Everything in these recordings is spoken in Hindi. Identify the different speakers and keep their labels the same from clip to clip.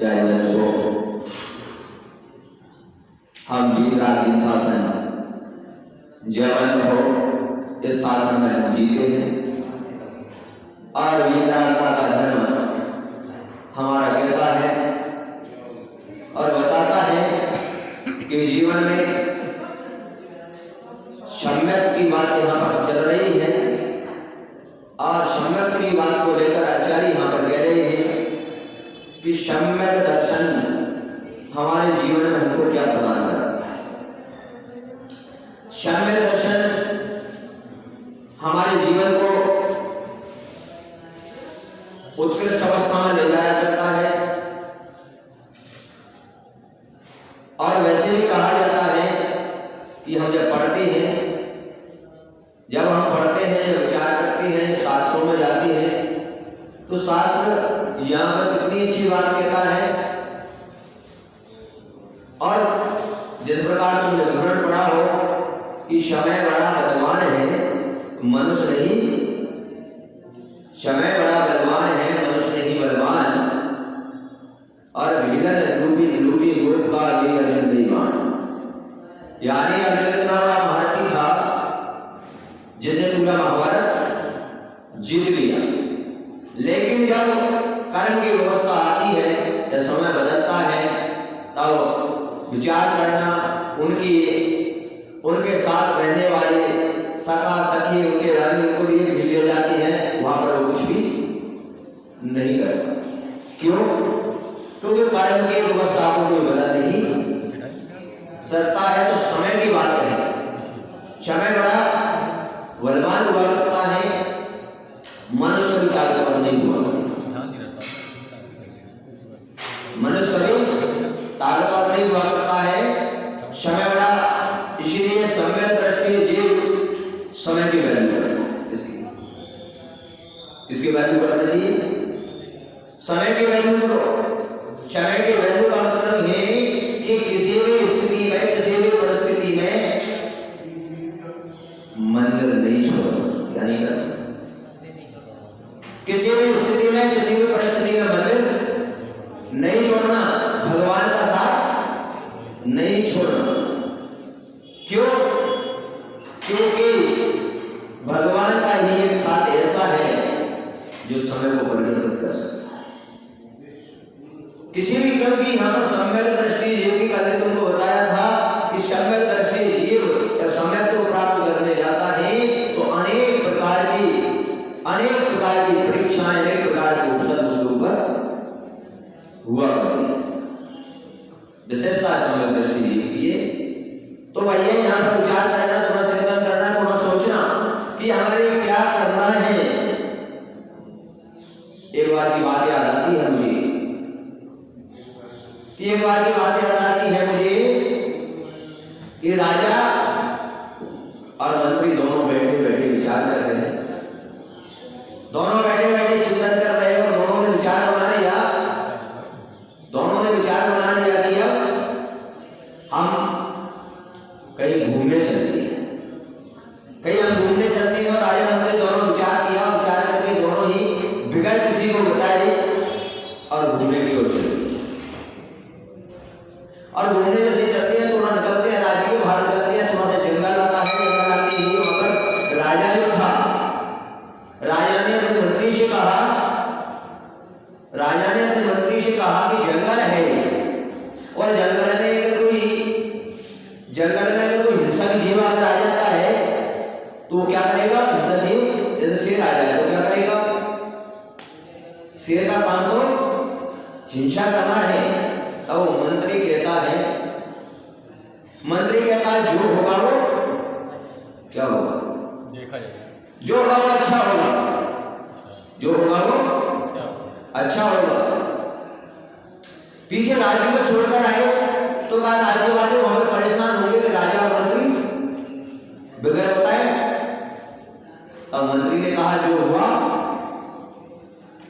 Speaker 1: या को हम वीतरागहीन शासन जयवंत हो इस शासन में हम जीते हैं और वीतरागता का धर्म हमारा कहता है और बताता है कि जीवन में सम्यक की बात यहाँ पर चल रही है और सम्यक की बात को लेकर आचार्य यहाँ पर कह रहे हैं कि सम्यक दर्शन हमारे जीवन में हमको क्या प्रदान कर रहा है। सम्यक दर्शन हमारे जीवन को उत्कृष्ट अवस्था में ले जाया करता है और वैसे भी कहा जाता है कि हम जब पढ़ते हैं, जब हम पढ़ते हैं, जब विचार करते हैं, शास्त्रों में जाते हैं तो शास्त्र यहाँ पर कितनी अच्छी बात कहता है और जिस प्रकार तुमने विवरण पढ़ा हो कि समय बड़ा बलवान है मनुष्य नहीं, समय बड़ा बलवान है मनुष्य नहीं बलवान और विलन लूटी गोप का भी अर्जुन बेईमान। यानी अर्जुन इतना बड़ा महारथी था जिसने पूरा महाभारत जीत लिया, लेकिन जब कर्म की व्यवस्था आती है, जब समय बदलता है, तब विचार करना उनके साथ रहने वाले सखा सखी उनके रानी उनको भी भूल ले जाती है, वहां पर वो कुछ भी नहीं करता। क्यों? क्योंकि कर्म की व्यवस्था को कोई बदल नहीं सकता है। तो समय की बात है, समय बड़ा बलवान हुआ करता है, मनुष्य भी ताकतवर नहीं हुआ, मनुष्य भी ताकतवर नहीं हुआ करता है। समय बड़ा, इसीलिए समय दृष्टि जीव समय की वैल्यू करें, इसकी वैल्यू करना चाहिए। समय की वैल्यू करो। समय की वैल्यू का मतलब है कि किसी भी स्थिति में, किसी भी परिस्थिति में मंदिर नहीं छोड़ो। क्या नहीं करना? किसी भी स्थिति में, किसी भी परिस्थिति में मंदिर नहीं छोड़ना, भगवान का साथ नहीं छोड़ना। क्यों? क्योंकि भगवान का ही एक साथ ऐसा है जो समय को परिवर्तित कर सकता है। किसी भी क्योंकि यहाँ पर सम्यक दृष्टि जीव की कल तुमको बताया था कि सम्यक दृष्टि जीव जब सम्यक को प्राप्त करने जाता है तो अनेक प्रकार की परीक्षाएं, अनेक प्रकार के उपसर्ग उसके ऊपर हुआ करती है। विशेषता सम्यक दृष्टि जीव की है। तो भैया यहाँ पर विचार करना, थोड़ा चिंतन करना, थोड़ा सोचना कि हमारे क्या करना है। एक बार की बात याद आती है मुझे, एक बार की बात याद आती है मुझे कि राजा और मंत्री दोनों बैठे बैठे विचार कर रहे हैं, दोनों बैठे बैठे चिंतन कर रहे हैं और दोनों ने विचार बना लिया, कि अब हम कहीं घूमने चलते हैं, और राजा मंत्री दोनों विचार करके दोनों ही बिगड़ किसी को बताए और घूमने की ओर चले। और घूमने जैसे चलते हैं, थोड़ा निकलते हैं, राज्य के बाहर निकलते हैं, थोड़ा सा जंगल आता है, जंगल आते ही वहां पर राजा जो था, राजा ने अपने मंत्री से कहा कि जंगल है और जंगल में अगर कोई हिंसक जीव अगर आ जाता है तो वो क्या करेगा? हिंसक जीव जैसे शेर आ जाए तो क्या करेगा? शेर का काम तो हिंसा करना है। तो मंत्री कहता है जो होगा वो क्या होगा? देखा जाएगा। जो होगा वो अच्छा होगा, जो होगा वो अच्छा होगा। पीछे राज्य को छोड़कर आए तो कहा राज्य वाले वहां पर परेशान होंगे कि राजा और मंत्री बगैर बताए। अब मंत्री ने कहा जो हुआ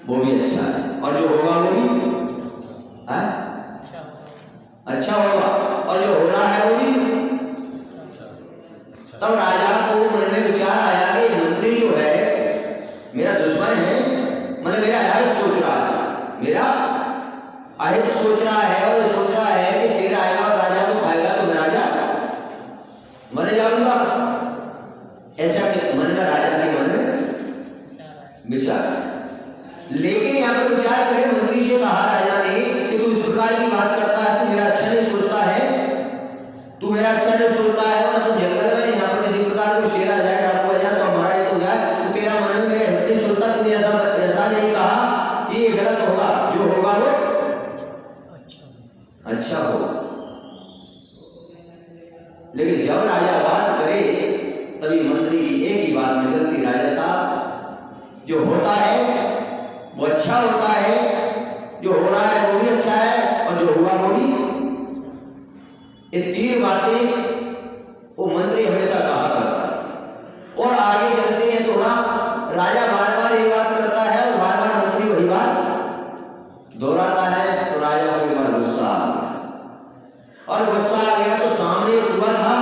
Speaker 1: वो भी अच्छा है और जो होगा वो भी अच्छा होगा और जो हो रहा है वो भी। तब राजा को मन में विचार आया कि मंत्री जो है मेरा दुश्मन है, मैंने मेरा अहित सोच रहा है, मेरा अहित सोच रहा है और सोच रहा है कि शेर आएगा और राजा को खाएगा तो मैं राजा मर जाऊंगा, ऐसा मन का राजा के मन में विचार। लेकिन यहाँ पर विचार करे, मंत्री से कहा राजा ने कि तू इस प्रकार की बात करता है, तू मेरा अच्छा नहीं सोचता है, तू मेरा अच्छा नहीं सोचता है, और तो जंगल में यहाँ पर किसी प्रकार को शेर आ जाए, डाकू आ जाए तो हमारा ये हो जाए, तो तेरा मन में मेरा हित नहीं सोचता, तूने ऐसा नहीं कहा कि ये गलत होगा, जो होगा वो अच्छा होगा। लेकिन जब राजा बात करे तभी मंत्री की एक ही बात निकलती, राजा साहब जो होता है वो अच्छा होता है, जो हो रहा है वो भी अच्छा है, और जो हुआ वो भी। ये तीन बातें वो मंत्री हमेशा कहा करता है। और आगे चलते हैं थोड़ा, राजा बार बार ये बात करता है और बार बार मंत्री वही बात दोहराता है, तो राजा को एक बार गुस्सा आ गया, और गुस्सा आ गया तो सामने कुआं था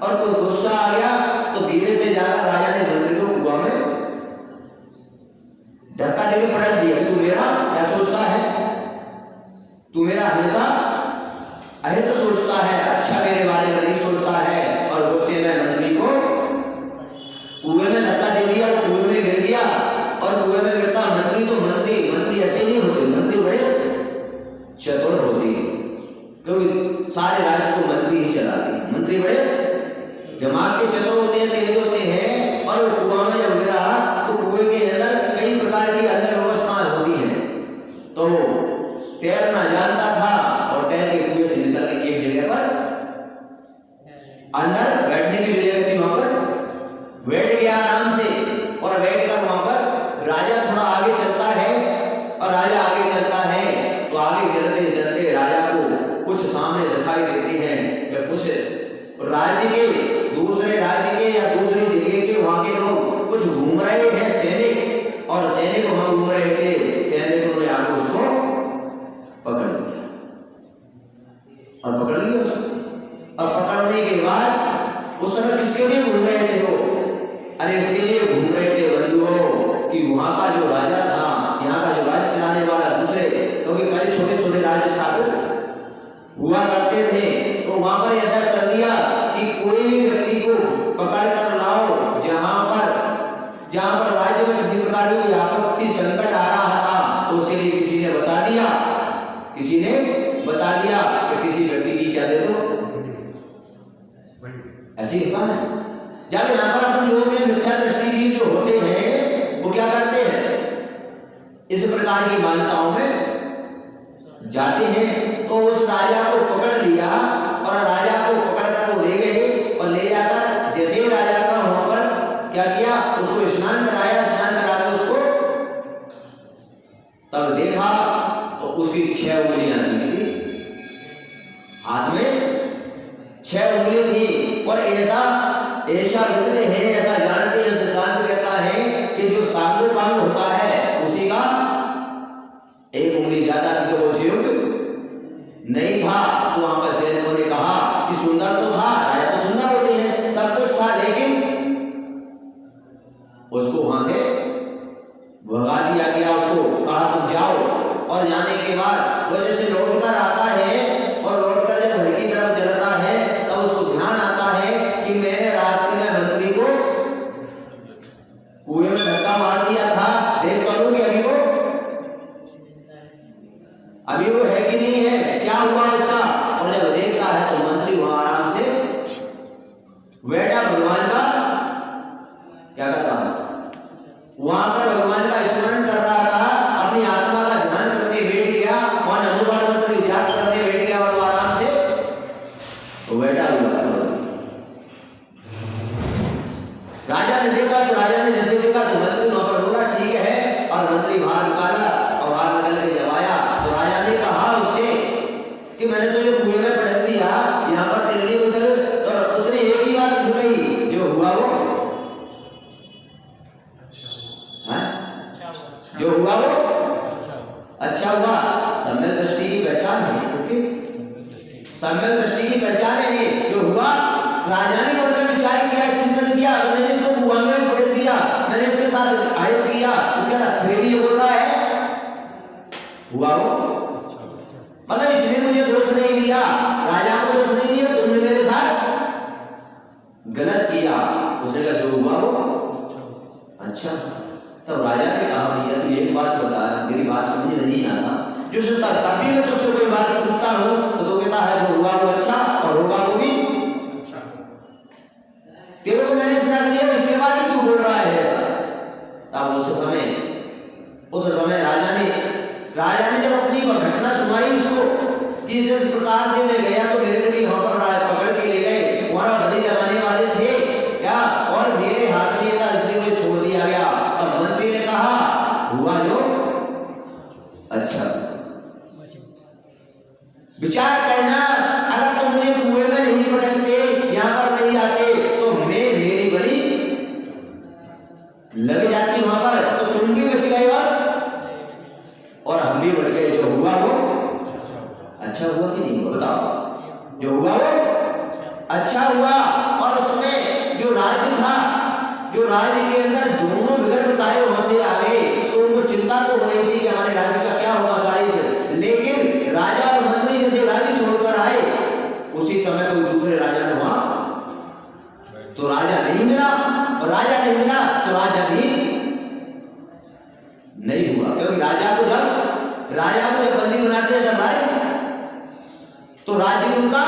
Speaker 1: और कोई गुस्सा आ गया तो धीरे से जाकर राजा ने मंत्री को कुआं में धक्का देके पटक दिया कि तू मेरा क्या सोचता है, तू मेरा हमेशा अहित तो सोचता है, अच्छा मेरे बारे में नहीं सोचता है। और गुस्से में मंत्री को कुएं में धक्का दे दिया, वो कुएं में गिर गया, और कुएं में गिरता मंत्री तो मंत्री ऐसे नहीं होते, मंत्री बड़े चतुर होते हैं, क्योंकि सारे राज्य को मंत्री ही चलाते हैं, मंत्री बड़े दिमाग के चतुर होते हैं, तेज होते हैं। और वो कुआं में जब गिरा तो कुएं के अंदर कई प्रकार की अंदर व्यवस्थाएं होती हैं, तो तैरना जानता था और तैर के कुएं से निकल के एक जगह पर अंदर बैठने की जगह थी, वहां पर बैठ गया आराम से। और बैठकर वहां पर राजा थोड़ा आगे चलता है, और राजा आगे चलता है तो आगे चलते चलते राजा को कुछ सामने दिखाई देते हैं, या कुछ राज्य के दूसरे राज्य के या दूसरी जगह के वहां के लोग कुछ घूम रहे हैं, सैनिक, और सैनिक वहां घूम रहे थे, सैनिकों ने आकर उसको पकड़ लिया, और पकड़ लिया उसको। और पकड़ने के बाद उस समय किसके लिए घूम रहे थे वो? अरे इसके लिए घूम रहे थे बंधुओं कि वहां का जो राजा था, यहाँ का जो राज्य चलाने वाला दूसरे, क्योंकि पहले छोटे छोटे राज्य स्थापित हुआ करते थे, तो वहां पर ऐसा कर दिया कि कोई भी व्यक्ति को पकड़ कर लाओ, जहां पर राज्य में किसी प्रकार की आपत्ति संकट आ रहा था, तो उसके लिए किसी ने बता दिया कि किसी व्यक्ति की क्या दे दो, ऐसी होता है। जब यहाँ पर अपन लोग मिथ्या दृष्टि जो होते हैं वो क्या करते हैं, इस प्रकार की मान्यताओं में जाते हैं। तो उस राजा को पकड़ लिया, और राजा को पकड़कर वो ले गए, और ले जाकर जैसे ही राजा का वहां पर क्या किया, उसको स्नान कराया, स्नान कराकर उसको तब देखा तो उसकी 6 उंगलियां थी, हाथ में 6 उंगली थी। और ऐसा विदित है, ऐसा जानते हैं, सिद्धांत कहता है कि जो सांगोपांग होता है उसी का 1 उंगली ज्यादा थी, तो वो शिव नहीं था। तो वहां पर सैनिकों ने कहा कि सुंदर तो था, राजा तो सुंदर होते हैं, सब कुछ था, लेकिन उसको वहां से भगा दिया गया, उसको कहा तुम जाओ। और जाने के बाद वो जैसे लौट कर आता है, और लौट कर जब घर की तरफ चलता है, तब उसको ध्यान आता है कि मैंने रास्ते में मंत्री को कुएं में धक्का मार दिया था, देख पाऊं कि अभी वो है कि नहीं है, क्या हुआ उसका। और जब देखता है तो मंत्री वहां आराम से बैठा, भगवान का क्या कर रहा था, वहां पर भगवान का स्मरण कर रहा था, अपनी आत्मा का ध्यान करने बैठ गया, वहां अनुवाद मंत्री जाप करने बैठ गया, और वो आराम से वो बैठा हुआ था। राजा ने देखा, तो राजा ने जैसे देखा तो मंत्री वहां पर बोला ठीक है, और मंत्री बाहर निकाला, और बाहर निकल के जब आया तो राजा ने कहा उससे कि मैंने तुझे कुएं में पटक दिया, यहाँ पर तेरे लिए उतर। तो उसने एक ही बात कही, जो हुआ वो जो हुआ वो अच्छा हुआ। सम्यक दृष्टि की पहचान है, किसकी? सम्यक दृष्टि की पहचान है। जो हुआ, राजा ने मन में विचार किया, चिंतन किया, मैंने इसको कुआं में पटक दिया, मैंने इसके साथ आयत किया, इसके साथ फिर भी ये बोल रहा है हुआ वो ने मुझे दोष नहीं दिया, राजा को दोष नहीं दिया, तुमने मेरे साथ गलत किया। उसने कहा जो हुआ वो अच्छा। तब राजा ने कहा भैया तू एक बात बता, मेरी बात समझ नहीं आता, जो सोचता तभी मैं तुझसे कोई बात पूछता हूँ तो कहता है जो हुआ वो अच्छा और होगा वो भी अच्छा। तेरे को मैंने इतना दिया, इसके बाद भी तू बोल रहा है ऐसा। तब उस समय राजा ने जब अपनी घटना सुनाई उसको, इस प्रकार से मैं गया तो मेरे को भी वहां पर पकड़ के ले गए, वहां बलि जमाने वाले थे क्या, और मेरे हाथ में था इसलिए मुझे छोड़ दिया गया। अब मंत्री ने कहा हुआ जो अच्छा। विचार करना, अगर तुम मुझे कुएं में नहीं पटकते, यहाँ पर नहीं आते तो मेरी बलि लग जाती वहां पर, तो तुम भी बच गए और हम भी बच गए। जो हुआ वो अच्छा हुआ कि नहीं हुआ बताओ? जो हुआ वो अच्छा हुआ। और उसमें जो राज्य था, जो राज्य के अंदर दोनों बिगड़ बताए वहां से आ गए, तो उनको चिंता तो हो रही थी कि हमारे राज्य का क्या होगा सारी, लेकिन राजा और मंत्री जैसे राज्य छोड़कर आए, उसी समय कोई दूसरे राजा ने वहां तो राजा नहीं मिला, और राजा नहीं मिला तो राजा भी नहीं हुआ। क्योंकि राजा को जब बंदी बनाते हैं जब राजा, तो राज्य उनका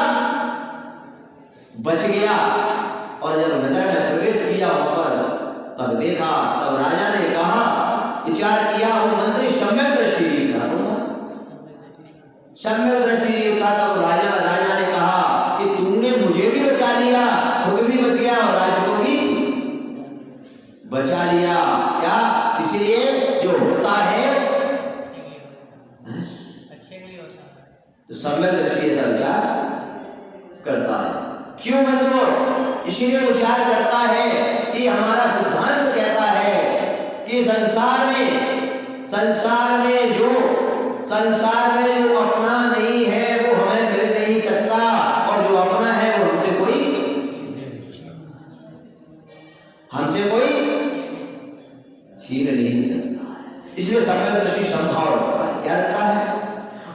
Speaker 1: बच गया। और जब नगर में प्रवेश किया वहां पर, तब देखा, तब राजा ने कहा, विचार किया, वो मंत्री सम्यक दृष्टि था, सम्यक दृष्टि था। तब राजा ने कहा कि तूने मुझे भी बचा लिया, खुद भी बच गया और राज्य को भी बचा लिया। क्या? इसलिए जो होता है तो सम्यक दृष्टि ऐसा विचार करता है। क्यों बंधुओं? इसलिए विचार करता है कि हमारा सिद्धांत कहता है कि संसार में जो अपना नहीं है वो हमें मिल नहीं सकता, और जो अपना है वो हमसे कोई छीन नहीं सकता। इसलिए सम्यक दृष्टि संभाव रखता है। क्या रखता है?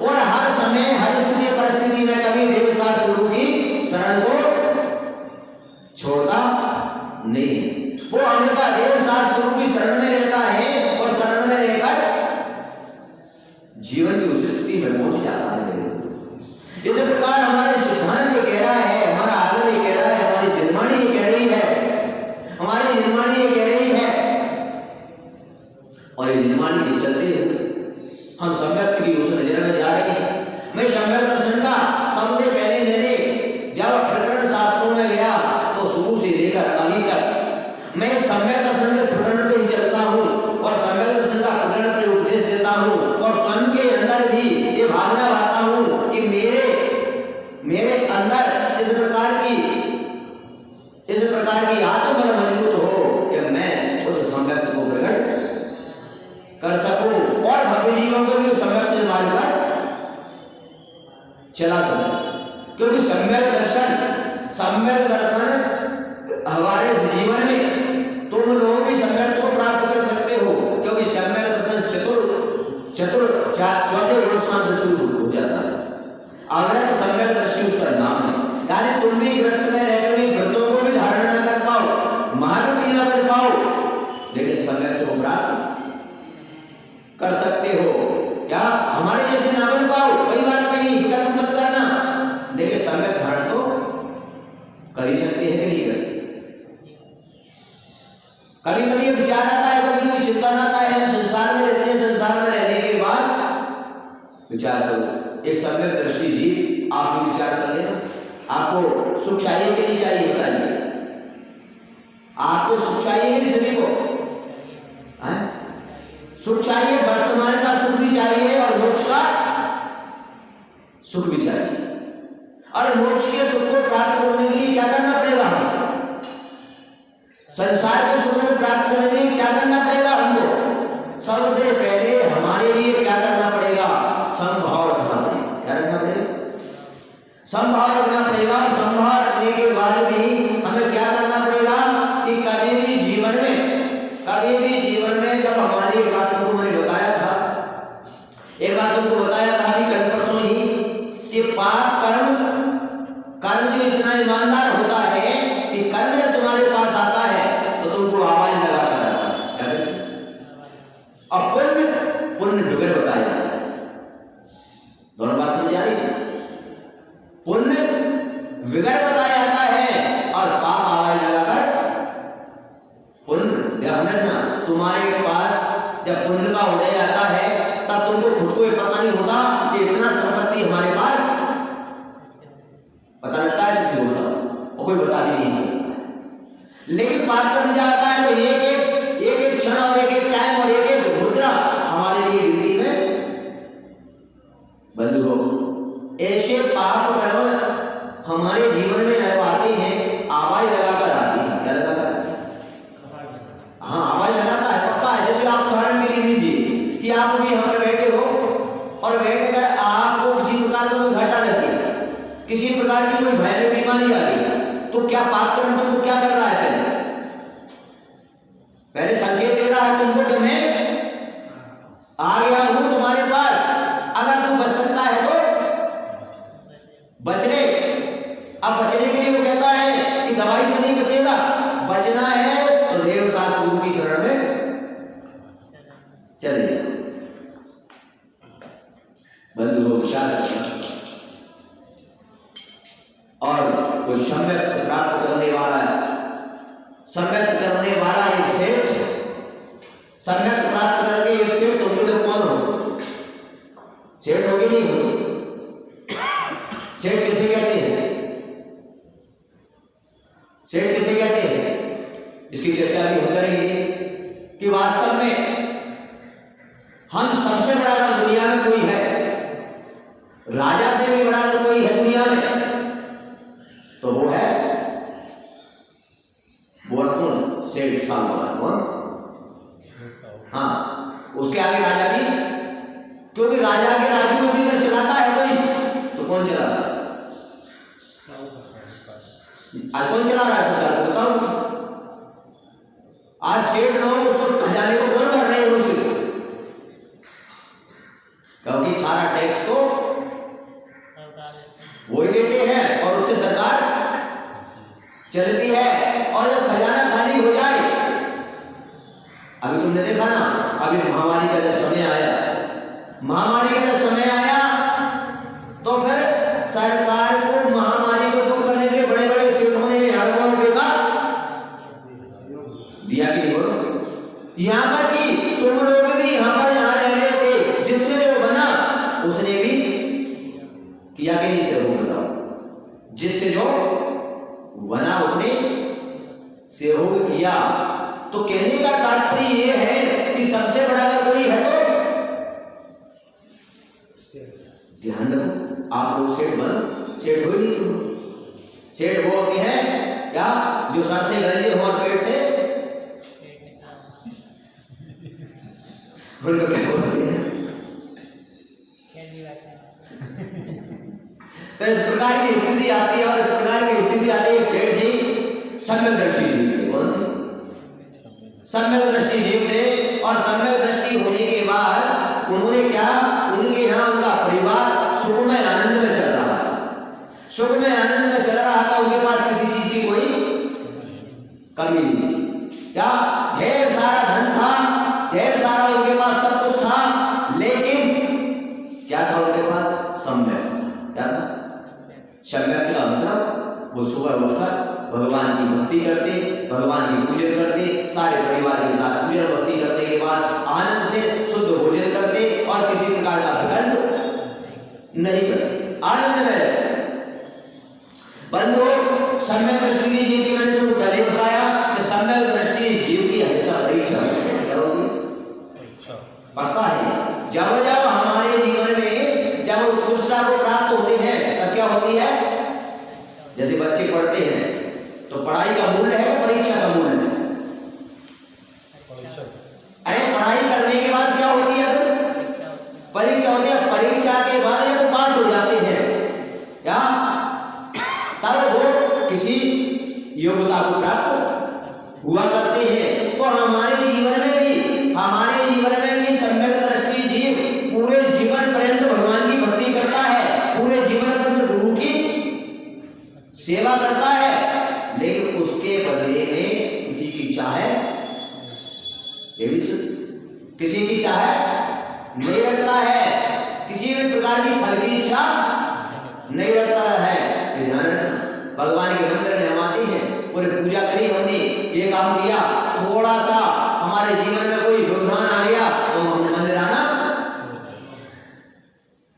Speaker 1: और हर समय हर स्थिति परिस्थिति में कभी देव शास्त्र गुरु की शरण को छोड़ता नहीं है। वो हमेशा देव शास्त्र गुरु की शरण में रहता है, और शरण में रहकर जीवन की उस स्थिति में पहुंच जाता है। इस प्रकार हमारे सिद्धांत ये कह रहा है, हमारा आदर ये कह रहा है, हमारी जिनवाणी ये कह रही है, और ये जिनवाणी के चलते हुए हम सम्यक की उस नजर में जा रहे हैं। मैं सम्यक दर्शन का सबसे पहले मैंने जब प्रकरण शास्त्रों में गया तो शुरू से लेकर अभी तक मैं सम्यक दर्शन के प्रकरण पे ही चलता हूँ, और सम्यक दर्शन का प्रकरण पे उपदेश देता हूँ, और स्वयं के अंदर भी ये भावना लाता हूँ कि मेरे अंदर इस प्रकार की आत्मबल मजबूत हो कि मैं उस सम्यक को प्रकट कर सकूं, और भव्य जीवन को भी उस सम्यक के मार्ग पर चला सकूं। क्योंकि सम्यक दर्शन हमारे जीवन में तुम लोग भी सम्यक को प्राप्त कर सकते हो। क्योंकि सम्यक दर्शन चौथे गुणस्थान से शुरू हो जाता है। अव्यक्त सम्यक दृष्टि उसका नाम है। यानी तुम भी ग्रस्त में रहकर भी व्रतों को भी धारण न कर पाओ, महारती न बन पाओ, लेकिन सम्यक को प्राप्त कर सकते हो। क्या हमारे जैसे ना बन पाओ, कोई बात नहीं, विकल्प मत करना, लेकिन सम्यक धारण तो कर ही सकते हैं कि नहीं कर सकते? कभी कभी विचार आता है, कभी कभी चिंतन आता है, हम संसार में रहते हैं, संसार में रहने के बाद विचार करो। एक सम्यक दृष्टि जीव आप भी विचार कर लेना। आपको सुख चाहिए कि नहीं चाहिए? बताइए, आपको सुख चाहिए कि नहीं? सभी को सुख चाहिए, वर्तमान का सुख भी चाहिए और मोक्ष का सुख भी चाहिए। और मोक्ष के सुख को प्राप्त करने के लिए क्या करना पड़ेगा? संसार के सुख को प्राप्त करने के लिए क्या करना पड़ेगा हमको? सबसे पहले हमारे लिए क्या करना पड़ेगा? संभाव रखना पड़ेगा। क्या रखना पड़ेगा? संभाव रखना पड़ेगा। संभाव रखने के बाद भी हमें क्या करना पड़ेगा कि कभी भी जीवन में जब हमारी एक बात तुमको बताया था कि कल परसों ही विगर बताया जाता है और पाप आवाज लगाकर पुण्य। ध्यान रखना, तुम्हारे पास जब पुण्य का उदय आता है तब तुमको खुद को पता नहीं होता कि इतना संपत्ति हमारे पास, पता लगता है किसी को और कोई बता भी नहीं सकता। लेकिन पाप कर्म जाता है तो एक क्षण और एक टाइम और एक मुद्रा हमारे लिए गिनती में बंधुओं, ऐसे पाप कर्म हमारे जीवन में जब आते हैं आवाज लगाकर आती है। क्या लगाकर आती है? हाँ, आवाज लगाता है, पक्का है। जैसे आप उदाहरण के लिए लीजिए कि आप अभी यहाँ पर बैठे हो और बैठकर आपको किसी प्रकार का कोई घाटा लग गया, किसी प्रकार की कोई भयानक बीमारी आ गई, तो क्या पाप कर्म तुमको क्या कर रहा है? पहले संकेत दे रहा है तुमको कि मैं आ गया हूं तुम्हारे पास, अगर तू बच सकता है तो बच ले। अब बचने के लिए वो कहता है कि दवाई से नहीं बचेगा, बचना है तो देव शास्त्र गुरु की शरण में चले जाओ। बंधुओं, विचार करना और वो सम्यक प्राप्त करने वाला है, सम्यक करने वाला एक सेठ, सम्यक प्राप्त करके एक सेठ तो बोले कौन हो? सेठ होगी नहीं हो? सेठ किसे कहते हैं? सेठ किसे कहते हैं? इसकी चर्चा भी हम करेंगे कि वास्तव में हम सबसे बड़ा अगर दुनिया में कोई है, राजा से भी बड़ा अगर कोई है दुनिया में, तो वो है कौन? सेठ साहूकार। कौन? हाँ, उसके आगे राजा भी, क्योंकि राजा के राज्य को भी अगर चलाता है कोई तो कौन चलाता है? आज कौन चला रहा है सरकार को? बताओ। आज सेठ लोग उसको खजाने को कौन भर रहे हैं? उनसे, क्योंकि सारा टैक्स तो वही देते हैं और उससे सरकार चलती है। और जब खजाना खाली हो जाए, अभी तुमने देखा ना, अभी महामारी का जब समय आया, तो फिर सरकार को महामारी को दूर करने के लिए बड़े बड़े सेठों ने हजारों रुपए का दिया कि नहीं? बोलो, यहां पर कि तुम लोग भी यहां पर रह रहे थे, जिससे जो बना उसने भी किया कि नहीं? से वो बताओ, जिससे जो बना उसने सहयोग किया। तो कहने का तात्पर्य ये है कि सबसे बड़ा अगर कोई है तो ध्यान रखो, आप लोग सेठ बनो, सेठ हो ही नहीं। सेठ वो होते हैं क्या? जो सबसे गंदे हो पेट से उनको क्या बोलते हैं? तो इस प्रकार की स्थिति आती है, और इस प्रकार की स्थिति आती है। सेठ जी सम्यक दृष्टि जीव थे। कौन थे? सम्यक दृष्टि जीव थे। और सम्यक दृष्टि होने के बाद उन्होंने क्या, उनके यहाँ उनका परिवार सुखमय आनंद में चल रहा था, सुखमय आनंद में चल रहा था। उनके पास किसी चीज की कोई कमी नहीं। क्या? ढेर सारा धन था, ढेर सारा उनके पास सब कुछ था, लेकिन क्या था उनके पास? सम्यक। क्या था? सम्यक का मतलब वो सुबह उठकर भगवान की भक्ति करते, भगवान की पूजन करते, सारे परिवार के साथ पूजन भक्ति करने के बाद आनंद से शुद्ध भोजन करते और किसी प्रकार का विकल्प नहीं करते, आनंद में रहते। बंधुओं, सम्यक दृष्टि जीव की मैंने तुमको पहले बताया कि सम्यक दृष्टि जीव की हमेशा परीक्षा क्या होगी? पक्का है। जब जब हमारे जीवन में जब उत्कृष्टता को प्राप्त होते हैं तब क्या होती है? जैसे बच्चे पढ़ते हैं तो पढ़ाई का मूल्य है, परीक्षा का मूल्य है। अरे पढ़ाई करने के बाद क्या होती है? परीक्षा होती है। परीक्षा के बाद वो पास हो जाते हैं, क्या? तब वो किसी योग्यता को प्राप्त हुआ करते हैं। तो हमारे जीवन में भी सम्यक दृष्टि जीव पूरे जीवन पर्यंत भगवान की भक्ति करता है, पूरे जीवन पर्यंत गुरु की सेवा करता है, लेकिन उसके बदले में किसी की चाह, ये भी किसी की चाह नहीं रखता है, किसी भी प्रकार की फल की इच्छा नहीं रखता है। ध्यान रखना, भगवान के मंदिर में हम आते हैं, बोले पूजा करी हमने, ये काम किया, थोड़ा सा हमारे जीवन में कोई व्यवधान आ गया तो हमने मंदिर आना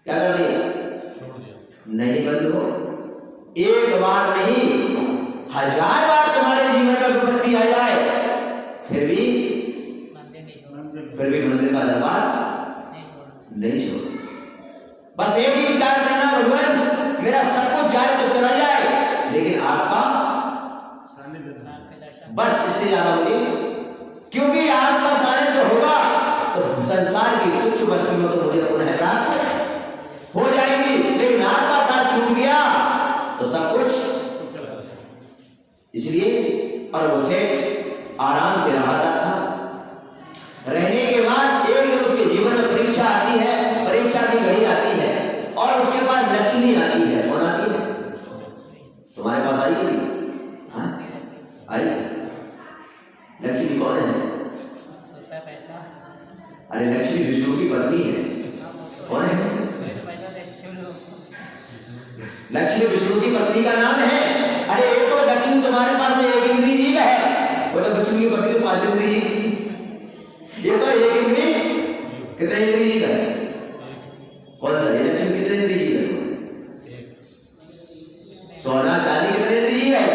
Speaker 1: क्या कर दिया? नहीं बंद हो। एक बार नहीं 1000 बार तुम्हारे जीवन में विपत्ति आ जाए फिर भी मंदिर का दरबार नहीं छोड़। बस एक ही विचार करना, भगवान मेरा सब कुछ जाए तो चला जाए लेकिन आपका बस, इससे ज्यादा मुझे, क्योंकि आपका सानिध्य होगा तो संसार की तुच्छ वस्तुओं तो मुझे पुनः प्राप्त हो जाएगी, लेकिन आपका साथ छूट गया तो सब कुछ। इसलिए और वो सेठ आराम से रहा था। रहने के बाद एक दिन उसके जीवन में परीक्षा आती है, परीक्षा की घड़ी आती है और उसके पास लक्ष्मी आती है। कौन आती है? तुम्हारे पास आई कभी? हाँ आई। लक्ष्मी कौन है? अरे लक्ष्मी विष्णु की पत्नी है। कौन है? लक्ष्मी विष्णु की पत्नी का नाम है। अरे ये तो लक्ष्मी तुम्हारे पास में एक इंद्रिय जीव है, वो तो विष्णु की पत्नी तो 5 इंद्रिय जीव थी। ये तो एक इंद्रिय, कितने इंद्रिय जीव है? कौन सा? ये लक्ष्मी कितने इंद्रिय जीव है? सोना चांदी कितने इंद्रिय जीव है?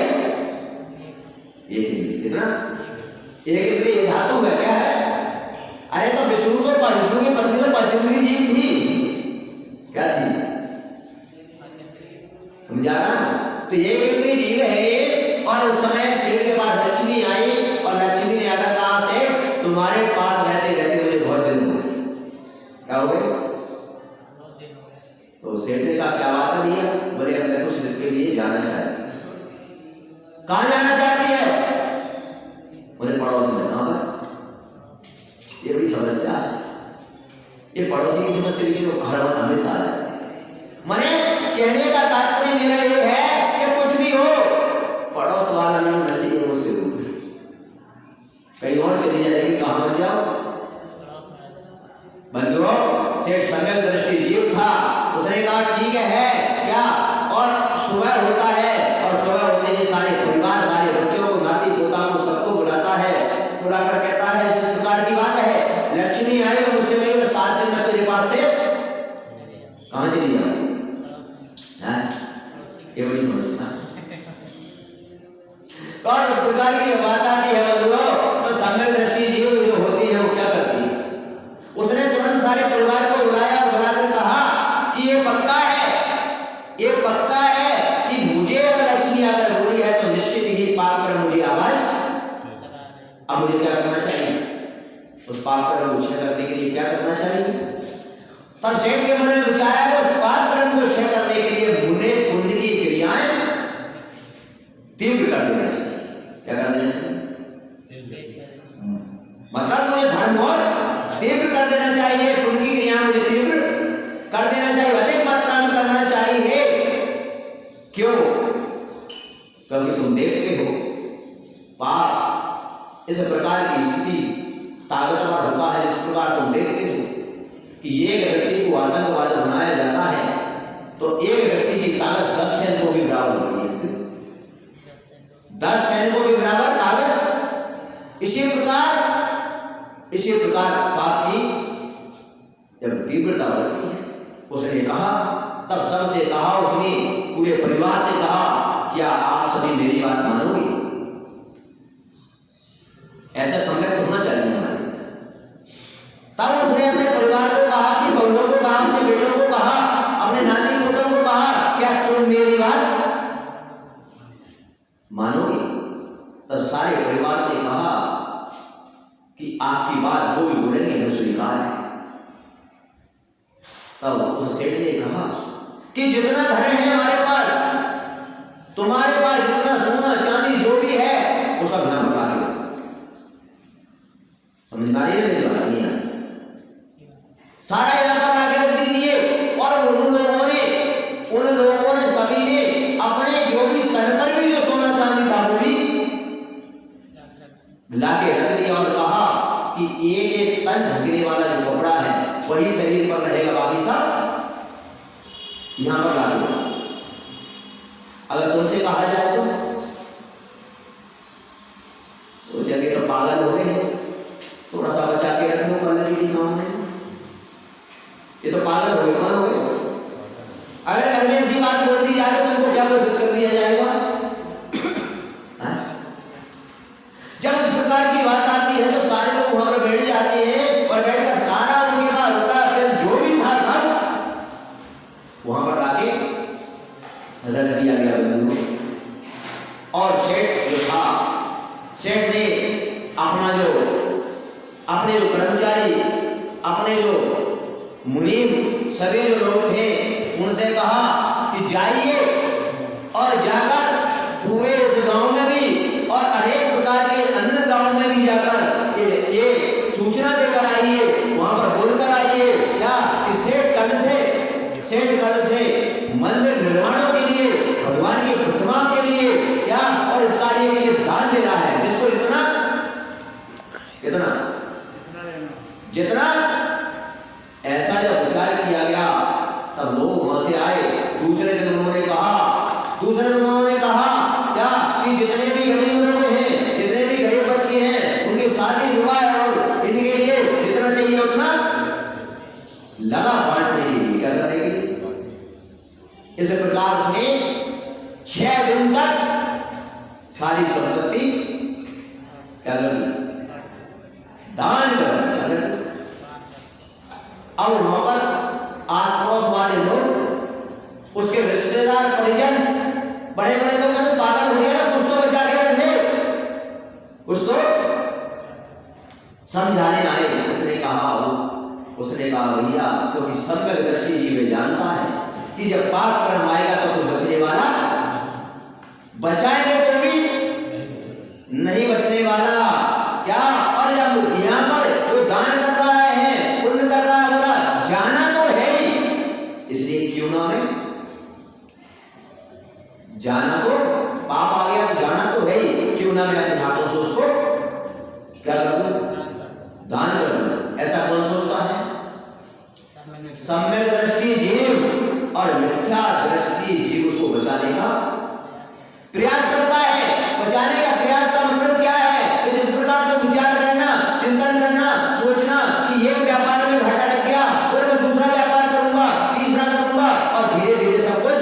Speaker 1: एक इंद्रिय। कितना? एक इंद्रिय धातु है, क्या है? अरे तो विष्णु की पत्नी तो 5 इंद्रिय जीव थी। क्या थी? समझा ना? तो ये इंद्रिय जीव है ये। और उस समय शेर के पास लक्ष्मी आई और लक्ष्मी ने आकर कहा से तुम्हारे पास रहते रहते मुझे बहुत दिन हो गए। क्या हो गए? तो सेठ ने कहा क्या बात है भैया? बोले अब मैं कुछ दिन के लिए जाना चाहती हूं। कहां जाना चाहती है? बोले पड़ोस में। कहां पर? ये बड़ी समस्या है, ये पड़ोसी की समस्या बीच हर वक्त हमेशा है। मने कहने का तात्पर्य मेरा ये है कि कुछ भी हो पड़ोस वाला नहीं होना चाहिए मुझसे दूर, कहीं और चली जाएगी। कहां मत जाओ? बंधुओं, सेठ सम्यक दृष्टि जीव था। उसने कहा ठीक है क्या? और सुबह होता है और सुबह होते ही सारे परिवार, सारे बच्चों को, नाती पोता को, सबको बुलाता है। बुलाकर कहता है इस प्रकार की बात है, लक्ष्मी आई और मुझसे कही मैं 7 दिन में तेरे पास से कहां चली जाऊं? ये बड़ी समस्या। और इस प्रकार की बात आती है बंधुओं, तो सम्यक दृष्टि जीव जो होती है वो क्या करती है? उसने तुरंत सारे परिवार को बुलाया और बुलाकर कहा कि ये पक्का है कि मुझे अगर लक्ष्मी अगर बुरी है तो निश्चित ही पाप कर मुझे आवाज। अब मुझे क्या करना चाहिए? उस पाप कर्म को क्षय करने के लिए क्या करना चाहिए? पर सेठ के मन में विचार है उस पाप कर्म को क्षय करने के लिए पुण्य की क्रियाएं तीव्र कर देना चाहिए। क्या कर देना चाहिए? मतलब मुझे धर्म और तीव्र कर देना चाहिए, पुण्य की क्रियाएं मुझे तीव्र कर देना चाहिए, अधिक मात्रा में करना चाहिए। क्यों? क्योंकि तुम देखते हो पाप इस प्रकार की स्थिति ताकतवर होता है। इस प्रकार तुम देखते हो कि एक व्यक्ति को आतंकवादी बनाया जाता है तो एक व्यक्ति की ताकत 10 सैनिकों के बराबर होती है। 10 सैनिकों के बराबर ताकत। इसी प्रकार पाप की जब तीव्रता बढ़ती है, उसने कहा, तब सबसे कहा, उसने पूरे परिवार से कहा क्या आप सभी मेरी बात मानोगे? ऐसा संकल्प होना चाहिए हमारे। तब उसने अपने परिवार को कहा, अपनी बहनों को कहा, अपने बेटों को कहा, अपने नाती पोतों को कहा क्या तुम मेरी बात मानोगे? तब सारे परिवार ने कहा कि आपकी बात जो भी बोलेंगे हमें स्वीकार है। तब उस सेठ ने कहा कि जितना धन है हमारे पास, तुम्हारे पास जितना सोना चांदी जो भी है वो सब यहाँ बता दो। समझ में आ रही है मेरी बात? नहीं आ रही? सारा यहाँ पर आगे रख दीजिए। और उन लोगों ने सभी ने अपने जो भी तन पर भी जो सोना चांदी था वो भी लाके रख दिया और कहा कि एक एक तन ढकने वाला जो कपड़ा है वही शरीर पर रहेगा, बाकी सब यहाँ पर ला दो। अगर तुमसे कहा जाए तो सोचेंगे तो पागल हो गए, थोड़ा सा बचा के रख लो, कल के लिए काम है, ये तो पागल हो गए, कौन हो गए? अगर घर में ऐसी बात बोल दी जाए तो तुमको क्या घोषित कर दिया जाएगा? जब इस प्रकार की बात आती है तो सारे लोग वहां पर बैठ जाते हैं और बैठकर सारा उनके पास होता है, जो भी था सब वहां पर आके रख दिया गया बंधु। और सेठ जो था, सेठ ने अपने जो कर्मचारी, अपने जो मुनीम सभी जो लोग थे उनसे कहा कि जाइए और जाकर पूरे इस गांव में भी और अनेक प्रकार के अन्य गांव में भी जाकर ये सूचना देकर आइए, वहां पर बोलकर आइए क्या कि सेठ कल से मंदिर निर्माणों के लिए, भगवान की प्रतिमा के लिए क्या और इस कार्य के लिए दान दे रहा है, जिसको जितना ऐसा जब प्रचार किया गया तब लोग वहां से आए। दूसरे दिन उन्होंने कहा क्या कि जितने भी गरीब लोग हैं, जितने भी गरीब बच्चे हैं, उनकी शादी विवाह और इनके लिए जितना चाहिए उतना लगा बांटने के लिए, क्या करने के लिए। इस प्रकार उसने 6 दिन तक सारी संपत्ति क्या कर दी, दान कर दी। अब वहां पर आस पड़ोस वाले लोग, उसके रिश्तेदार परिजन, बड़े बड़े लोग तो पागल हो गए ना, कुछ तो बचा के रख ले, कुछ तो समझाने आए। उसने कहा भैया, क्योंकि सम्यक दृष्टि जीव जानता है कि जब पाप कर्म आएगा तो कुछ बचने वाला, बचाएंगे तो भी नहीं बचने वाला क्या। और जब यहाँ पर कोई दान कर रहा है, पुण्य कर रहा है, जाना तो है ही, इसलिए क्यों ना है, जाना तो पाप आ गया तो जाना तो है ही, क्यों ना मैं अपने हाथों से उसको क्या कर दूं, दान कर दूं। ऐसा कौन सोचता है? सम्यक दृष्टि जीव और मिथ्या दृष्टि जीव उसको बचाने का प्रयास करता है। बचाने का प्रयास का मतलब क्या है? कि जिस प्रकार को विचार करना, चिंतन करना, सोचना कि ये व्यापार में घाटा लग गया और मैं दूसरा व्यापार करूंगा, तीसरा करूंगा और धीरे धीरे सब कुछ।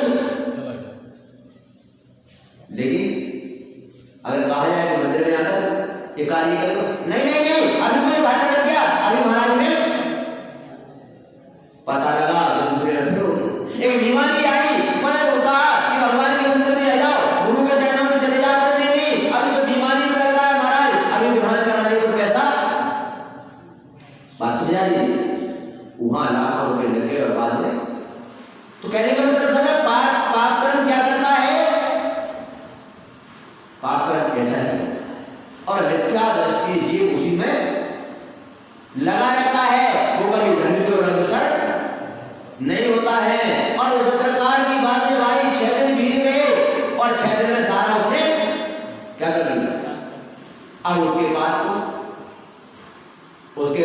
Speaker 1: लेकिन अगर कहा जाए कि मंदिर में आकर ये कार्य करो, नहीं अभी मुझे घाटा लग गया, अभी महाराज में पता लगा तो दूसरे ने फिर हो गई। एक बीमारी आई, मैंने कहा कि भगवान के मंदिर में आ जाओ, गुरु के चरणों में चले जाओ, नहीं अभी तो बीमारी में लग रहा है महाराज, अभी विधान कराने को पैसा बात समझा लीजिए, वहां लाखों रुपए लगे और बाद में तो कहने का मतलब समझ, पाप कर्म क्या करता है, पाप कर्म कैसा है और मिथ्या दृष्टि जीव उसी में लगा रहता है, वो कभी धर्म की ओर अग्रसर नहीं होता है। और उस प्रकार की बातें भाई 6 दिन बीत गए और 6 दिन में सारा उसने क्या कर लिया। अब उसके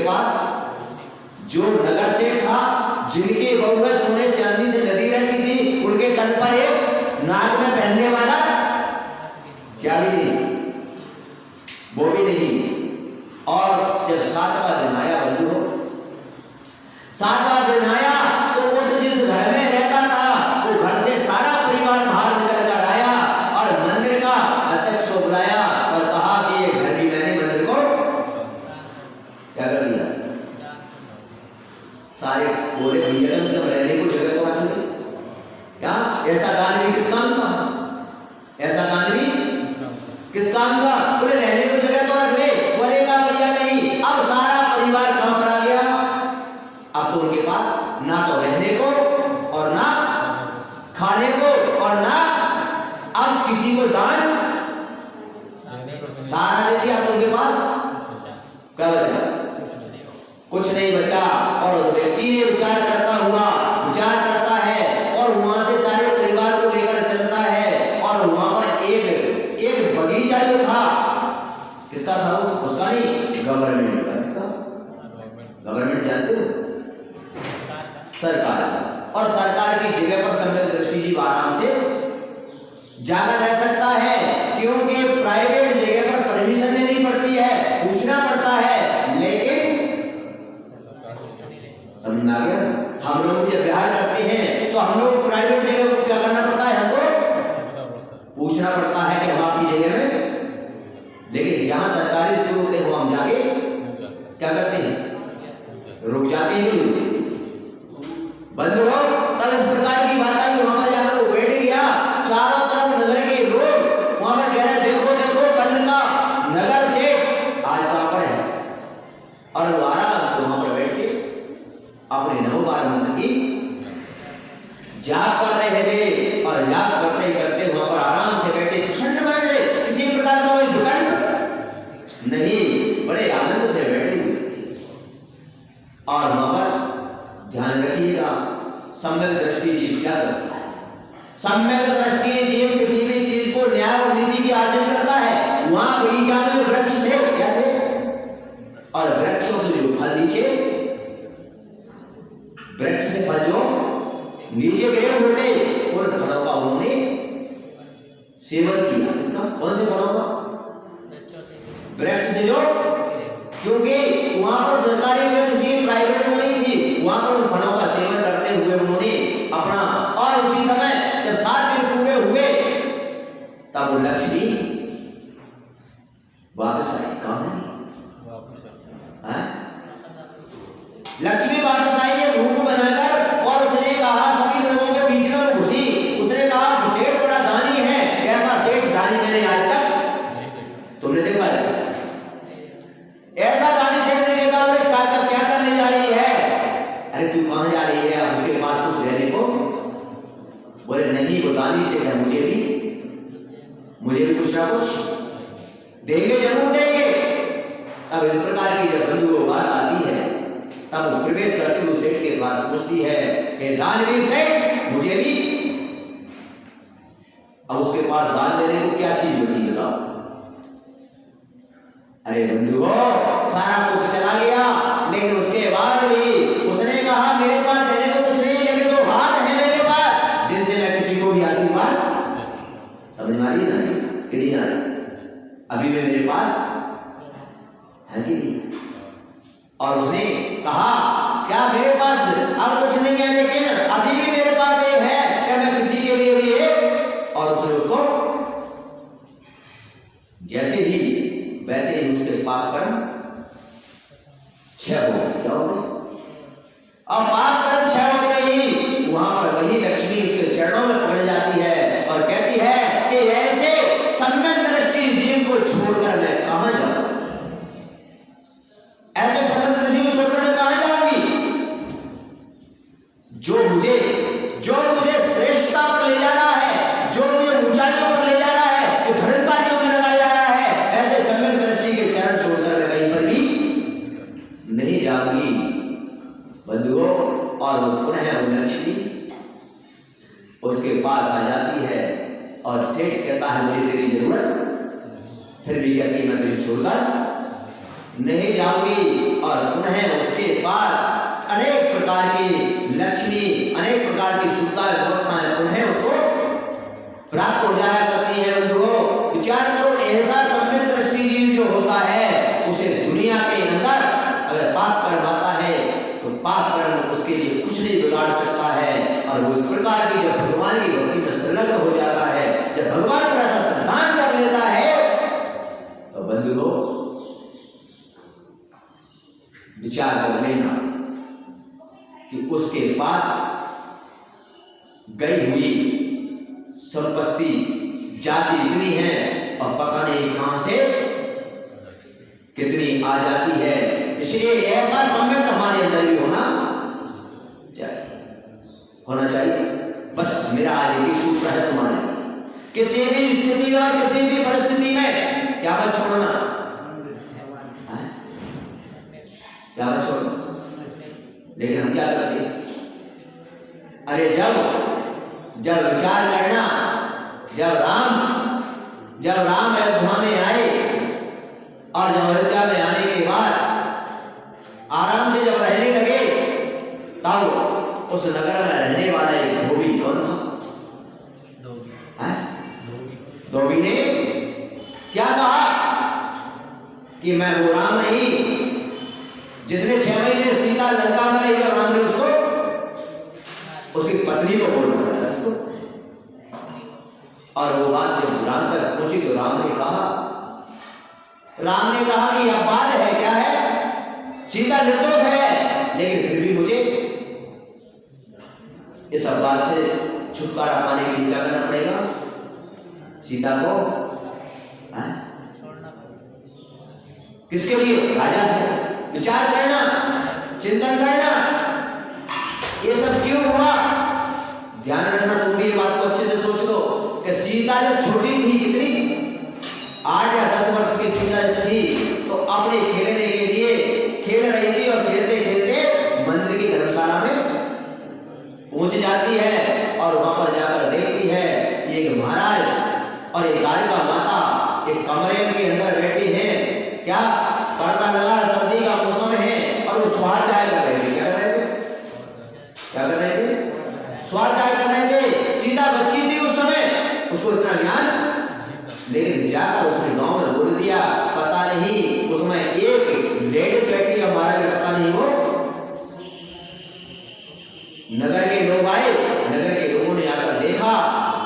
Speaker 1: पास जो नगर सेठ था, जिनके बहु सोने चांदी से लदी रहती थी, उनके तन पर एक नाक में पहनने वाला क्या भी नहीं, वो भी नहीं। और जब 7वां दिन आया बंधु, 7वां दिन आया तो उस जिस घर में रहता था वो घर से सारा परिवार बाहर निकल कर आया और मंदिर का अध्यक्ष को बुलाया और कहा कि ये घर भी मैंने मंदिर को क्या कर दिया। सारे बोले भैया से रहने को जगह को रख क्या, ऐसा दान भी किस काम का, ऐसा दान भी किस काम का, बोले रहने को जगह तो रख ले, बोलेगा भैया नहीं। अब सारा परिवार कहां पर आ गया, अब तो उनके पास ना तो रहने को और ना खाने को और ना अब किसी को दान, सारा दे दिया, तो उनके पास क्या बचा, कुछ नहीं बचा। और उस व्यक्ति ने विचार करता है और वहां से सारे परिवार को लेकर चलता है। और वहां पर एक बगीचा जो था, किसका था वो, उसका नहीं, गवर्नमेंट का। किसका? गवर्नमेंट जानते हो, सरकार। और सरकार की जगह पर सम्यक दृष्टि जीव आराम से जाकर रह सकता है, क्योंकि प्राइवेट जगह पर परमिशन लेनी पड़ती है, पूछना पड़ता है। लेकिन समझ में आ गया? हम लोग जब विहार करते हैं तो हम लोग प्राइवेट जगह को क्या करना पड़ता है? हमको पूछना पड़ता है कि हम आपकी जगह में, लेकिन जहां सरकारी स्कूल होते हैं हम जाके क्या करते हैं? रुक जाते हैं। बंधुओं, तब इस प्रकार की बात आई, वहां पर जाकर वो बैठ गया, चारों तरफ नगर के लोग वहां पर कह रहे देखो देखो कंद का नगर से आज कहां पर है। और वो आराम से वहां पर बैठ के अपने नवोबार मंत्र की जाप कर रहे थे, और जाप करते करते वहां पर आराम से बैठे प्रसन्न बन गए, किसी प्रकार का कोई विकल्प नहीं, बड़े आनंद से बैठे हुए। और वहां पर ध्यान रखिएगा, सम्यक दृष्टि जीव क्या करता है? सम्यक दृष्टि जीव किसी भी चीज को न्याय और नीति की आचरण करता है। वहां बगीचा में वृक्ष थे, क्या थे? और वृक्षों से जो फल नीचे, वृक्ष से फल जो नीचे गिरे हुए थे, उन फलों का उन्होंने सेवन किया। इसका कौन से फलों का? वृक्ष से जो, क्योंकि वहां पर सरकारी में किसी प्राइवेट में नहीं थी, वहां पर उन फलों का सेवन करते हुए उन्होंने अपना, और उसी समय जब 7 दिन पूरे हुए तब वो लक्ष्मी वापस आई। कहां है? लक्ष्मी वापस आई है रूप बनाकर, और उसने कहा सभी लोगों के बीच में घुसी, उसने कहा सेठ बड़ा दानी है, ऐसा सेठ दानी मैंने आज तक तुमने देखा है? ऐसा दानी सेठ ने देखा। क्या करने जा रही है? अरे तू कहां जा रही है? उसके पास कुछ रहने को? बोले नहीं, वो दानी सेठ है, मुझे भी कुछ ना कुछ देंगे, जरूर देंगे। अब इस प्रकार की जब बंधुओं बात आती है, तब वो प्रवेश करती उस सेठ के पास पूछती है कि दानवीर सेठ, मुझे भी। अब उसके पास दान देने को क्या चीज बची बताओ? अरे बंधुओं, सारा कुछ चला गया, लेकिन उसके बाद भी उसने कहा मेरे पास देने को कुछ नहीं, लेकिन वो हाथ है मेरे पास जिनसे मैं किसी को भी आशीर्वाद, समझ में आ रही ना? कितनी आ रही? अभी भी मेरे पास है कि नहीं? और उसने कहा क्या मेरे पास अब कुछ नहीं है, लेकिन अभी भी मेरे पास ये है कि मैं किसी के लिए भी है। और उसने उसको जैसे ही वैसे ही उसके पाप कर्म क्षय हो गए। क्या हो गए? और पाप कर्म क्षय होते ही वहां पर वही लक्ष्मी उसके चरणों में पकड़ जाती है और कहती है कि ऐसे सम्यक दृष्टि जीव को छोड़कर मैं कहां जाऊं? ऐसे सम्यक दृष्टि को छोड़कर मैं कहां जाऊंगी? जो मुझे श्रेष्ठता पर ले जा रहा है, जो मुझे ऊंचाइयों पर ले जा रहा है, जो धर्म कार्यों में लगाया जा रहा है, ऐसे सम्यक दृष्टि के चरण छोड़कर मैं कहीं पर भी नहीं जाऊंगी। बंधुओं, और पुनः वो लक्ष्मी उसके पास आ जाती है, और सेठ कहता है मुझे तेरी जरूरत, फिर भी कहती है मैं तुझे छोड़कर नहीं जाऊंगी। और पुनः उसके पास अनेक प्रकार की लक्ष्मी, अनेक प्रकार की सुविधा व्यवस्थाएं पुनः उसको प्राप्त हो जाया करती है। बंधुओं, विचार करो, ऐसा सम्यक दृष्टि जीव जो होता है, उसे दुनिया के अंदर अगर पाप कर्म आता है तो पाप कर्म उसके लिए कुछ नहीं बिगाड़ सकता है। और वो इस प्रकार की जब भगवान की भक्ति में संलग्न हो जाता है, जब भगवान पर ऐसा श्रद्धान कर लेता है, तो बंधुओं विचार कर लेना कि उसके पास गई हुई संपत्ति जाति इतनी है, और पता नहीं कहां से कितनी आ जाती है। इसलिए ऐसा सम्यक हमारे अंदर भी होना चाहिए। बस मेरा आज एक सूत्र है तुम्हारे, किसी भी स्थिति और किसी भी परिस्थिति में क्या मत छोड़ना, क्या मत छोड़ना। लेकिन हम क्या करते हैं? अरे जब विचार करना, जब राम अयोध्या में आए, और जब अयोध्या में आने के बाद आराम से जब रहने लगे, तब उस नगर में रहने वाला एक धोबी कौन था? कि मैं वो राम नहीं जिसने 6 महीने सीता लंका में रही और राम ने उसको उसकी पत्नी को बोल दिया उसको। और वो बात जब राम तक पहुंची तो राम ने कहा कि यह बात है क्या है, सीता निर्दोष है, लेकिन फिर भी मुझे इस अपवाद से छुटकारा पाने के लिए क्या करना पड़ेगा, सीता को किसके लिए, राजा है, विचार करना, चिंतन करना, ये सब क्यों हुआ। ध्यान रखना, तुम भी ये बात को अच्छे से सोच लो कि सीता जब छोटी थी, कितनी 8 या 10 वर्ष की सीता थी, तो अपने खेलने के लिए खेल रही थी और खेलते खेलते मंदिर की धर्मशाला में पहुंच जाती है और वहां पर जाकर देखती है एक महाराज और एक कालिका माता एक कमरे के अंदर बैठी है, क्या पर्दा लगा, सर्दी का मौसम है और वो स्वाध्याय कर रहे थे। क्या कर रहे थे, क्या कर रहे थे, स्वाध्याय कर रहे थे। सीता बच्ची थी उस समय, उसको इतना ज्ञान, लेकिन जाकर उसने गांव में बोल दिया, पता नहीं उसमें एक लेडीज बैठी है, हमारा जो पता नहीं वो नगर के लोग आए, नगर के लोगों ने आकर देखा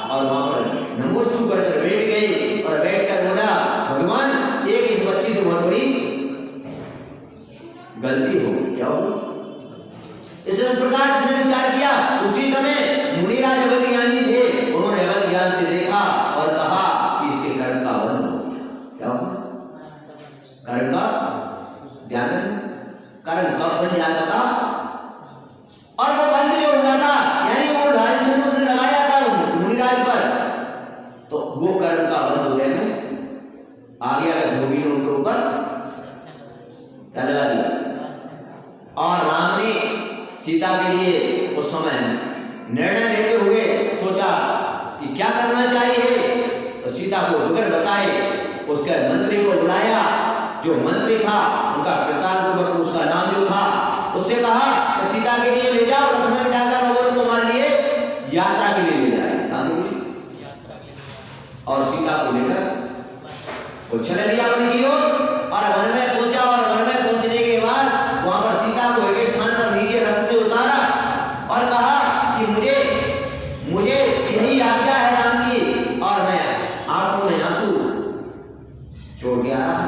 Speaker 1: और वहां पर नमोस्तु कर बैठ गई और बैठकर बोला, भगवान एक इस बच्ची से बहुत बड़ी गलती हो गई, क्या हो। इस प्रकार से विचार किया। उसी समय मुनिराज अवध ज्ञानी थे, उन्होंने अवध ज्ञान से देखा और कहा कि इसके कर्म का बंध हो गया। क्या हो, कर्म का ध्यान, कर्म कब बन जाता था, और वो बंद जो हुआ था, यानी वो ढाई से उन्होंने लगाया था मुनिराज पर, तो वो कर्म का बंद हो गया में आ गया धोबी ने उनके ऊपर क्या लगा दिया। और राम ने सीता के लिए उस समय निर्णय लेते हुए सोचा कि क्या करना चाहिए, तो सीता को बगैर बताए उसके मंत्री को बुलाया, जो मंत्री था उनका कृतार्थ, उसका नाम जो था, उससे कहा कि सीता के लिए ले जाओ, रथ में बिठाकर वो तो तुम्हारे लिए यात्रा के लिए ले जाए। और सीता को लेकर वो चले दिया वन की ओर और वन में पहुंचा। और वन में पहुंचने के बाद वहां पर सीता को एक स्थान पर नीचे रथ से उतारा और कहा कि मुझे यही आज्ञा है राम की, और मैं आंखों में आंसू छोड़ के आ रहा।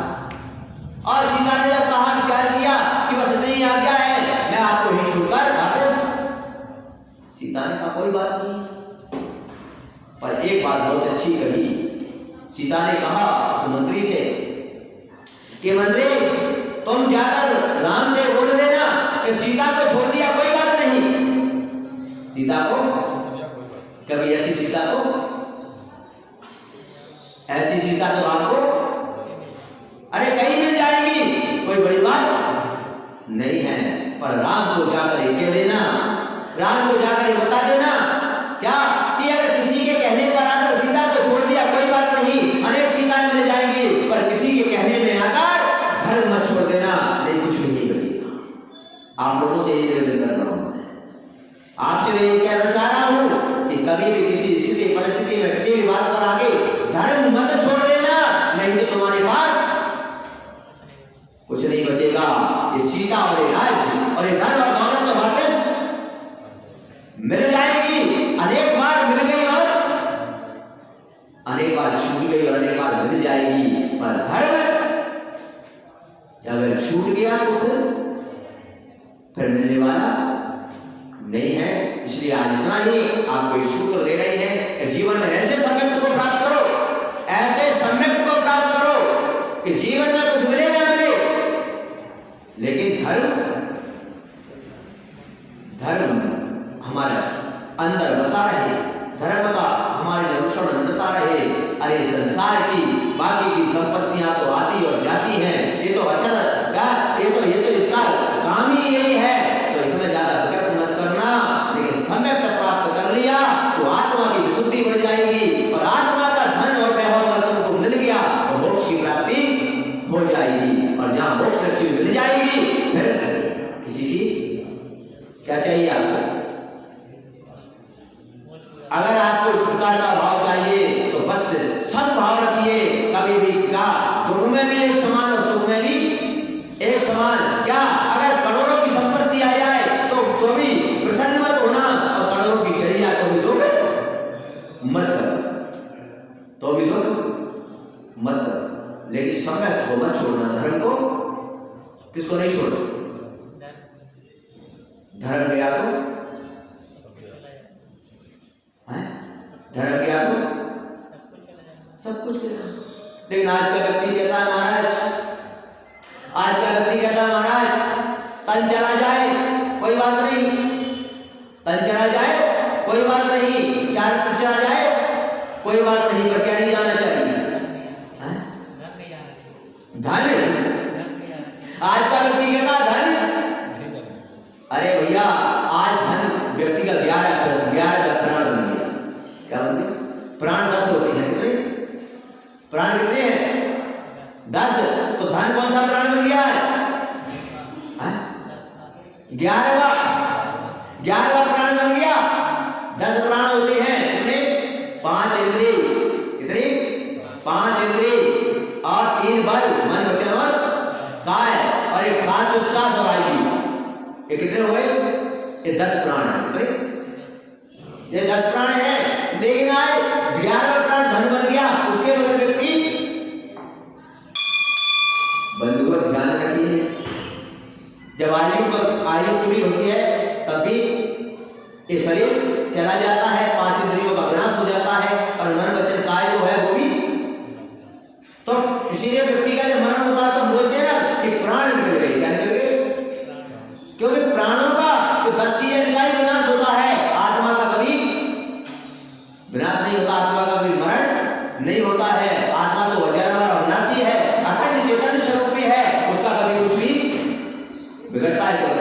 Speaker 1: और सीता ने जब कहा, विचार किया कि बस इतनी आज्ञा है, मैं आपको ही छोड़कर वापस। सीता ने कहा कोई बात नहीं, पर एक बात बहुत अच्छी कही। सीता ने कहा उस मंत्री से कि मंत्री तुम जाकर राम से बोल देना कि सीता को छोड़ दिया, कोई बात नहीं। सीता को कभी ऐसी सीता तो आपको अरे कहीं मिल जाएगी, कोई बड़ी बात नहीं है। पर राम को जाकर ये कह देना, राम को जाकर ये बता देना क्या कि अगर किसी के कहने पर आकर सीता को छोड़ दिया कोई बात नहीं, अनेक सीताएं मिल जाएंगी, पर किसी के कहने में आकर धर्म मत छोड़ देना, नहीं कुछ भी नहीं बचेगा। आप लोगों से यही निवेदन कर रहा हूं, आपसे मैं कहना चाह रहा हूं कि कभी भी किसी स्थिति परिस्थिति में किसी भी बात पर आगे धर्म मत छोड़ देना, नहीं तो तुम्हारे पास कुछ नहीं बचेगा। ये सीता और ये राज्य और ये धन और दौलत तो वापस मिल जाएगी, अनेक बार मिल गई और अनेक बार छूट गई और अनेक बार मिल जाएगी, पर धर्म अगर छूट गया तो फिर मिलने वाला नहीं है। इसलिए आज इतना ही आपको ये सूत्र दे रही है कि जीवन में ऐसे सम्यक्त को प्राप्त करो, ऐसे सम्यक्त को प्राप्त करो कि जीवन में कुछ मिले ना मिले, लेकिन धर्म हमारे अंदर बसा रहे, धर्म का हमारे अनुसरण अंधता रहे। अरे संसार की बाकी की संपत्तियां तो आती और जाती हैं, ये तो अच्छा ये तो इसका काम ही यही है, तो इसमें ज्यादा विकल्प मत करना। लेकिन सम्यक प्राप्त कर लिया तो आत्मा की विशुद्धि बढ़ जाएगी और आत्मा का धन और वैभव अगर तुमको मिल गया तो मोक्ष की प्राप्ति हो जाएगी। और जहां मोक्ष लक्ष्मी मिल जाएगी फिर किसी की क्या चाहिए आपको। अगर आपको इस प्रकार का भाव चाहिए तो बस सब भाव रखिए, कभी भी क्या दुख में भी एक समान और सुख में भी क्या अगर करोड़ों की संपत्ति आ जाए तो भी प्रसन्न मत होना, और करोड़ों की चली जाए तो भी दुख मत करो, तो भी दुख मत करो, लेकिन समय को मत छोड़ना। धर्म को किसको नहीं छोड़ना? धर्म गया तो धर्म गया तो सब कुछ गया। लेकिन आज का व्यक्ति कहता है महाराज, आज का व्यक्ति कहता है महाराज तन चला जाए कोई बात नहीं, तन चला जाए कोई बात नहीं, चार चला जाए कोई बात नहीं, पर क्या नहीं जाना चाहिए? धन। आज का व्यक्ति कहता है धन। अरे भैया आज धन व्यक्ति का 11 का प्राण बन गया। क्या बन गया? प्राण 10 होते हैं, कितने प्राण कितने हैं? 10। तो धन कौन सा प्राण बन गया है? 11वां प्राण बन गया। 10 प्राण होते हैं, कितने? 5 इंद्रिय, कितने? 5 इंद्रिय और 3 बल, मन वचन और काय, और एक सांस उच्छ्वास और आयु। ये कितने हुए? ये 10 प्राण है, ये 10 प्राण है। लेकिन आज 11वां प्राण धन बन गया, उसके बगैर व्यक्ति बंधुओं ध्यान रखिए, जब आयु पूरी होती है तब भी ये शरीर चला जाता है, 5 इंद्रियों का विनाश हो जाता है, और मन वचन काय जो है वो भी। तो इसीलिए व्यक्ति का जब मरण होता है तो बोलते हैं ना कि प्राण निकल गए। क्या निकल गए? क्योंकि प्राणों का तो 10 चीजें का ही विनाश होता है, आत्मा का कभी विनाश नहीं होता, आत्मा का कभी मरण नहीं होता है। आत्मा तो अजर और अविनाशी है, अखंड चेतन स्वरूप भी है, उसका कभी कुछ भी बिगड़ता है? क्या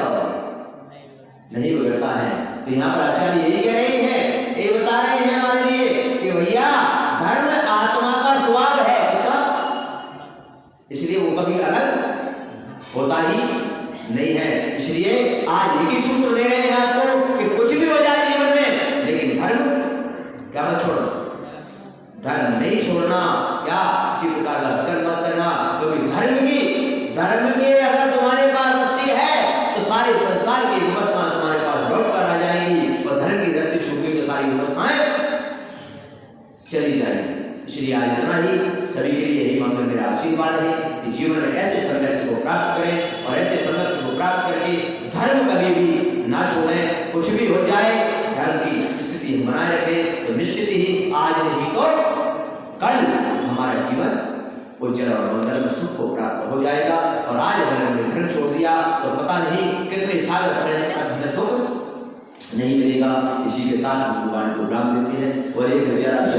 Speaker 1: नहीं बिगड़ता है। तो यहाँ पर आचार्य यही कह रहे हैं, ये बता रहे हैं हमारे लिए कि भैया धर्म आत्मा का स्वभाव है उसका, इसलिए वो कभी अलग होता ही नहीं है। इसलिए आज एक ही सूत्र दे रहे हैं आपको कि कुछ भी हो जाए जीवन में, लेकिन धर्म क्या मत छोड़ना, धर्म नहीं छोड़ना। क्या किसी प्रकार का कर्म मत करना, क्योंकि धर्म की अगर तुम्हारे पास रस्सी है तो सारे संसार की व्यवस्था तुम्हारे पास लौट कर आ जाएगी, और धर्म की रस्सी छूट गई तो सारी व्यवस्थाएं चली जाएगी। इसलिए आज इतना ही, सभी के लिए यही मंगल मेरा आशीर्वाद है कि जीवन में ऐसे संगति को प्राप्त करें, और ऐसे संगति को प्राप्त करके धर्म कभी भी ना छोड़ें। कुछ भी हो जाए धर्म की स्थिति बनाए रखें, तो निश्चित ही आज नहीं तो कल हमारा जीवन उज्जवल और मंगल में सुख को प्राप्त हो जाएगा। और आज अगर हमने धर्म छोड़ दिया तो पता नहीं कितने सागर पर्यंत तक हमें सुख नहीं मिलेगा। इसी के साथ भगवान को विराम देते हैं और 1000